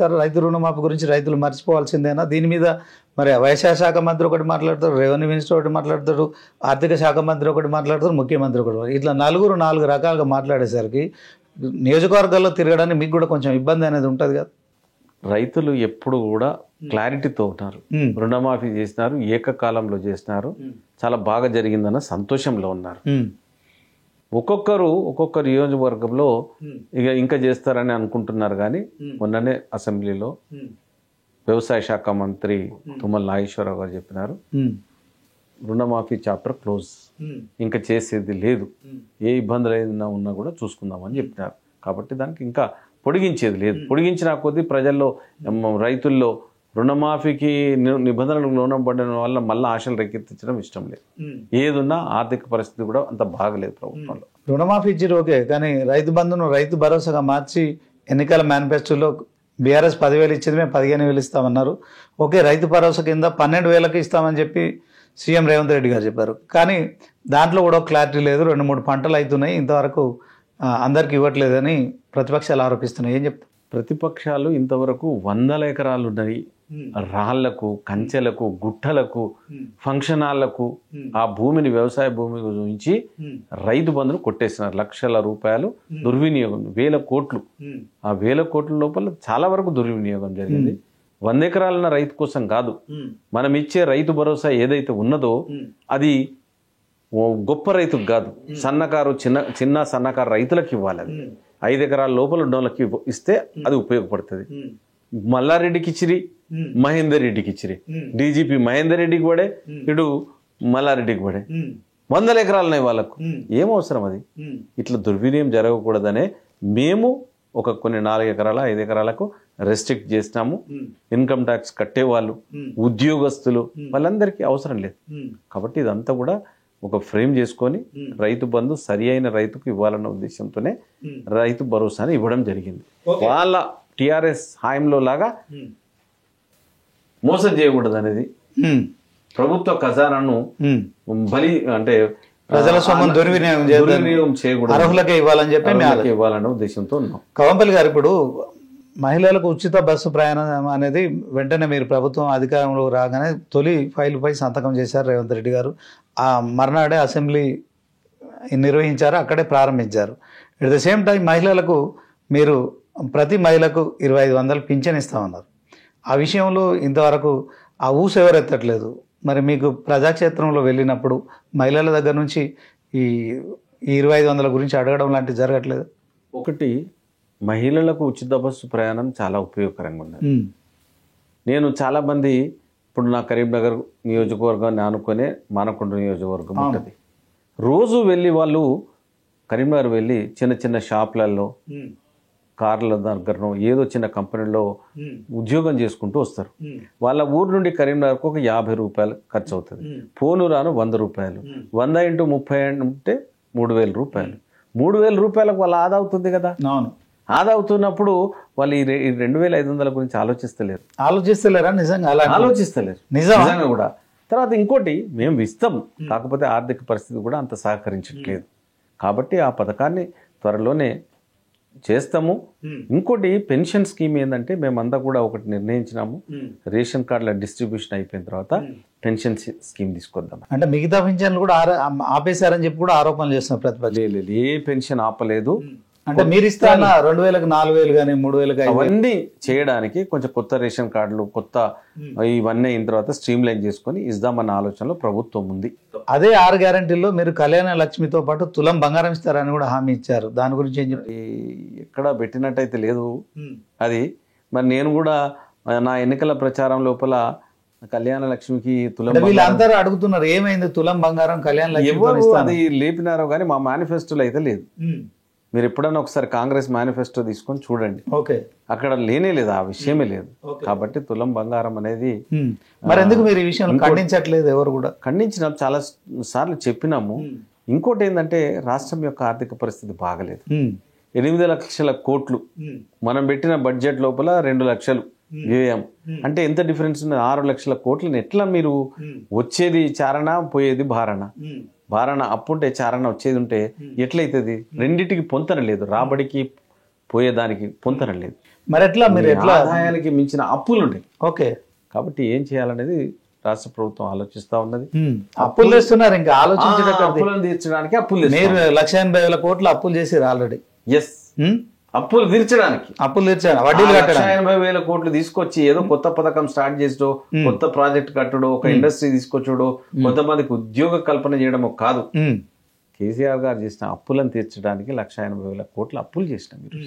Sir రైతు రుణమాఫీ గురించి రైతులు మర్చిపోవాల్సిందేనా? దీని మీద మరి వ్యవసాయ శాఖ మంత్రి ఒకటి మాట్లాడతారు, రెవెన్యూ మినిస్టర్ ఒకటి మాట్లాడతాడు, ఆర్థిక శాఖ మంత్రి ఒకటి మాట్లాడతారు, ముఖ్యమంత్రి ఒకటి. ఇట్లా నలుగురు నాలుగు రకాలుగా మాట్లాడేసరికి నియోజకవర్గాల్లో తిరగడానికి మీకు కూడా కొంచెం ఇబ్బంది అనేది ఉంటుంది కదా. రైతులు ఎప్పుడు కూడా క్లారిటీతో ఉన్నారు. రుణమాఫీ చేసినారు, ఏకకాలంలో చేసినారు, చాలా బాగా జరిగిందన్న సంతోషంలో ఉన్నారు. ఒక్కొక్క నియోజకవర్గంలో ఇంకా చేస్తారని అనుకుంటున్నారు. కానీ మొన్ననే అసెంబ్లీలో వ్యవసాయ శాఖ మంత్రి తుమ్మల నాగేశ్వరరావు గారు చెప్పినారు, రుణమాఫీ చాప్టర్ క్లోజ్, ఇంకా చేసేది లేదు, ఏ ఇబ్బందులు ఏదైనా ఉన్నా కూడా చూసుకుందామని చెప్పినారు. కాబట్టి దానికి ఇంకా పొడిగించేది లేదు. పొడిగించిన కొద్దీ ప్రజల్లో, రైతుల్లో రుణమాఫీకి నిబంధనలకు లోనపడడం వల్ల మళ్ళీ ఆశలు రేకెత్తించడం ఇష్టం లేదు. ఏదున్నా ఆర్థిక పరిస్థితి కూడా అంత బాగలేదు ప్రభుత్వంలో. రుణమాఫీ ఇచ్చారు ఓకే, కానీ రైతు బంధును రైతు భరోసాగా మార్చి ఎన్నికల మేనిఫెస్టోలో బీఆర్ఎస్ 10,000 ఇచ్చింది, మేము 15,000 ఇస్తామన్నారు. ఓకే, రైతు భరోసా కింద 12,000కి ఇస్తామని చెప్పి సీఎం రేవంత్ రెడ్డి గారు చెప్పారు. కానీ దాంట్లో కూడా క్లారిటీ లేదు. 2-3 పంటలు అవుతున్నాయి, ఇంతవరకు అందరికి ఇవ్వట్లేదని ప్రతిపక్షాలు ఆరోపిస్తున్నాయి. ఏం చెప్తారు? ప్రతిపక్షాలు ఇంతవరకు 100 ఎకరాలు ఉన్నాయి, రాళ్లకు, కంచెలకు, గుట్టలకు, ఫంక్షన్ హాళ్లకు ఆ భూమిని, వ్యవసాయ భూమి నుంచి రైతు బంధును కొట్టేసినారు. లక్షల రూపాయలు దుర్వినియోగం, 1,000 కోట్లు. ఆ 1,000 కోట్ల లోపల చాలా వరకు దుర్వినియోగం జరిగింది. 100 ఎకరాలన్న రైతు కోసం కాదు, మనం ఇచ్చే రైతు భరోసా ఏదైతే ఉన్నదో అది గొప్ప రైతుకు కాదు, చిన్న సన్నకారు రైతులకు ఇవ్వాలి. అది 5 ఎకరాల లోపల ఉన్నోళ్ళకి ఇస్తే అది ఉపయోగపడుతుంది. మల్లారెడ్డికి ఇచ్చిరి, మహేందర్ రెడ్డికి ఇచ్చిరి, డీజీపీ మహేందర్ రెడ్డికి పడే, ఇటు మల్లారెడ్డికి పడే. 100 ఎకరాలున్నాయి వాళ్ళకు, ఏం అవసరం అది? ఇట్లా దుర్వినియోగం జరగకూడదనే మేము కొన్ని 4 ఎకరాల 5 ఎకరాలకు రెస్ట్రిక్ట్ చేసినాము. ఇన్కమ్ ట్యాక్స్ కట్టేవాళ్ళు, ఉద్యోగస్తులు, వాళ్ళందరికీ అవసరం లేదు. కాబట్టి ఇదంతా కూడా ఒక ఫ్రేమ్ చేసుకొని రైతు బంధు సరి అయిన రైతుకు ఇవ్వాలన్న ఉద్దేశంతోనే రైతు భరోసాని ఇవ్వడం జరిగింది. వాళ్ళ టిఆర్ఎస్ హాయంలో లాగా మోసం చేయకూడదు అనేది, ప్రభుత్వ ఖజానాను బలి అంటే ప్రజల సొమ్మును దుర్వినియోగం చేయకూడదు, అర్హులకే ఇవ్వాలని చెప్పి ఇవ్వాలన్న ఉద్దేశంతో ఉన్నాం. కవంపల్లి గారు, ఇప్పుడు మహిళలకు ఉచిత బస్సు ప్రయాణం అనేది వెంటనే మీరు ప్రభుత్వం అధికారంలో రాగానే తొలి ఫైలుపై సంతకం చేశారు రేవంత్ రెడ్డి గారు. ఆ మర్నాడే అసెంబ్లీ నిర్వహించారు, అక్కడే ప్రారంభించారు. ఎట్ ద సేమ్ టైం మహిళలకు మీరు ప్రతి మహిళకు 2,500 పింఛన్ ఇస్తామన్నారు. ఆ విషయంలో ఇంతవరకు ఆ ఊసెవరెత్తట్లేదు. మరి మీకు ప్రజాక్షేత్రంలో వెళ్ళినప్పుడు మహిళల దగ్గర నుంచి ఈ 2,500 గురించి అడగడం లాంటివి జరగట్లేదు? ఒకటి, మహిళలకు ఉచిత బస్సు ప్రయాణం చాలా ఉపయోగకరంగా ఉన్నది. నేను చాలామంది, ఇప్పుడు నా కరీంనగర్ నియోజకవర్గాన్ని ఆనుకునే మానకొండ నియోజకవర్గం ఉంటుంది. రోజు వెళ్ళి వాళ్ళు కరీంనగర్ వెళ్ళి చిన్న చిన్న షాపులలో, కార్ల దగ్గరనో ఏదో చిన్న కంపెనీలో ఉద్యోగం చేసుకుంటూ వస్తారు. వాళ్ళ ఊరు నుండి కరీంనగర్కు ఒక 50 రూపాయలు ఖర్చు అవుతుంది. పోను రాను 100 రూపాయలు, 100 × 30 అంటే 3,000 రూపాయలు. 3,000 రూపాయలకు వాళ్ళ ఆదా అవుతుంది కదా. ఆదా అవుతున్నప్పుడు వాళ్ళు ఈ 2,500 గురించి ఆలోచిస్తలేరా? నిజంగా ఆలోచిస్తలేరు నిజంగా కూడా. తర్వాత ఇంకోటి, మేము ఇస్తాం, కాకపోతే ఆర్థిక పరిస్థితి కూడా అంత సహకరించట్లేదు. కాబట్టి ఆ పథకాన్ని త్వరలోనే చేస్తాము. ఇంకోటి, పెన్షన్ స్కీమ్ ఏంటంటే మేమంతా కూడా ఒకటి నిర్ణయించినాము, రేషన్ కార్డుల డిస్ట్రిబ్యూషన్ అయిపోయిన తర్వాత పెన్షన్ స్కీమ్ తీసుకొద్దాం. అంటే మిగతా పెన్షన్లు కూడా ఆపేశారని చెప్పి కూడా ఆరోపణలు చేస్తున్నారు ప్రతిపక్షం. లేదు, ఏ పెన్షన్ ఆపలేదు. అంటే మీరు ఇస్తారా 2,000కి 4,000 కానీ 3,000 అవన్నీ చేయడానికి కొంచెం కొత్త రేషన్ కార్డులు, కొత్త ఇవన్నీ అయిన తర్వాత స్ట్రీమ్ లైన్ చేసుకొని ఇద్దామన్న ఆలోచనలో ప్రభుత్వం ఉంది. అదే 6 గ్యారంటీల్లో మీరు కళ్యాణ లక్ష్మితో పాటు తులం బంగారం ఇస్తారని కూడా హామీ ఇచ్చారు. దాని గురించి ఏం చెప్పి ఎక్కడ పెట్టినట్టయితే లేదు అది. మరి నేను కూడా నా ఎన్నికల ప్రచారం లోపల కళ్యాణ లక్ష్మికి తులం, వీళ్ళందరూ అడుగుతున్నారు ఏమైంది తులం బంగారం కళ్యాణ లక్ష్మి, అది లేపినారో కానీ మా మేనిఫెస్టోలో అయితే లేదు. మీరు ఎప్పుడైనా ఒకసారి కాంగ్రెస్ మేనిఫెస్టో తీసుకొని చూడండి, అక్కడ లేనే లేదు, ఆ విషయమే లేదు. కాబట్టి తులం బంగారం అనేది మరి ఎందుకు మీరు ఈ విషయం ఖండించట్లేదు? ఎవరు కూడా ఖండించినాం, చాలా సార్లు చెప్పినాము. ఇంకోటి ఏంటంటే రాష్ట్రం యొక్క ఆర్థిక పరిస్థితి బాగలేదు. 8 లక్షల కోట్లు మనం పెట్టిన బడ్జెట్ లోపల 2 లక్షలు వ్యయం అంటే ఎంత డిఫరెన్స్ ఉంది? 6 లక్షల కోట్లని ఎట్లా మీరు వచ్చేది చారణ, పోయేది భారణ. భారణ అప్పుంటే చారణ వచ్చేది ఉంటే ఎట్లయితుంది? రెండింటికి పొంతన లేదు. రాబడికి పోయేదానికి పొంతన లేదు. మరి ఎట్లా మీరు ఎట్లా ఆదాయానికి మించిన అప్పులు ఉన్నాయి. ఓకే, కాబట్టి ఏం చేయాలనేది రాష్ట్ర ప్రభుత్వం ఆలోచిస్తా ఉన్నది. అప్పులు చేస్తున్నారు, ఇంకా ఆలోచించడం. అప్పులను తీర్చడానికి అప్పులు మీరు 1,80,000 కోట్లు అప్పులు చేసిరు ఆల్రెడీ. ఎస్, అప్పులు తీర్చడానికి, అప్పులు తీర్చాను, వడ్డీలు కట్టడం. 1,80,000 కోట్లు తీసుకొచ్చి ఏదో కొత్త పథకం స్టార్ట్ చేసో, కొత్త ప్రాజెక్ట్ కట్టడో, ఒక ఇండస్ట్రీ తీసుకొచ్చడో, కొంతమందికి ఉద్యోగ కల్పన చేయడమో కాదు. కేసీఆర్ గారు చేసిన అప్పులను తీర్చడానికి 1,80,000 కోట్లు అప్పులు చేసినాం మీరు.